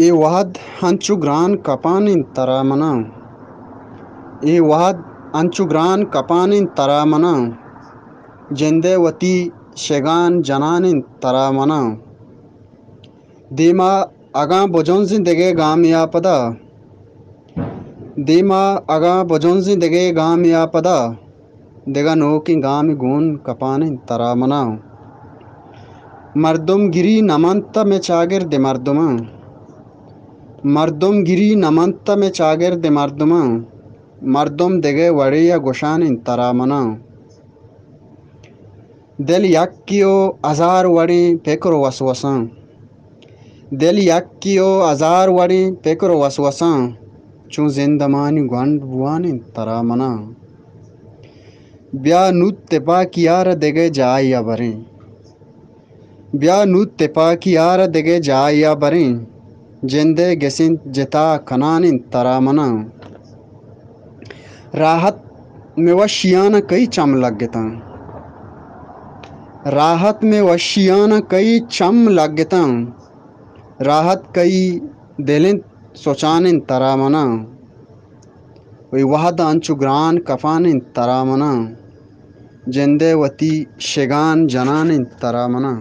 I wahad hanchu gran kapanin taramana. I wahad hanchu gran kapanin taramana. Jende wati shegan jananin taramana. Dima aga bojon zindagi gamiya pada. Dima aga bojon zindagi gamiya pada. Dega no ki gami gun kapanin taramana. Mardum giri namanta me chagir de marduma. मर्दम गिरी नमंत में चागर दे मर्दमा मर्दम देगे वड़िया गोशान इन तरामना दिल यक्कियो हजार वड़ी पेकरो वसवसा दिल यक्कियो हजार वड़ी पेकरो वसवसा चू जिंदमानी गंड बुआन इन तरामना ब्या नुत्ते पा कियार देगे जाया बरे ब्या नुत्ते पा कियार देगे जाया बरे जिंदे गेसिन जिता कनानिन तरामना राहत में वशियान कई चम लगता राहत में वशियान कई चम लगता राहत कई दिलिन सोचानिन तरामना वही वहद अंचु ग्रान कफानिन तरामना जिंदे वती शेगान जनानिन तरामना।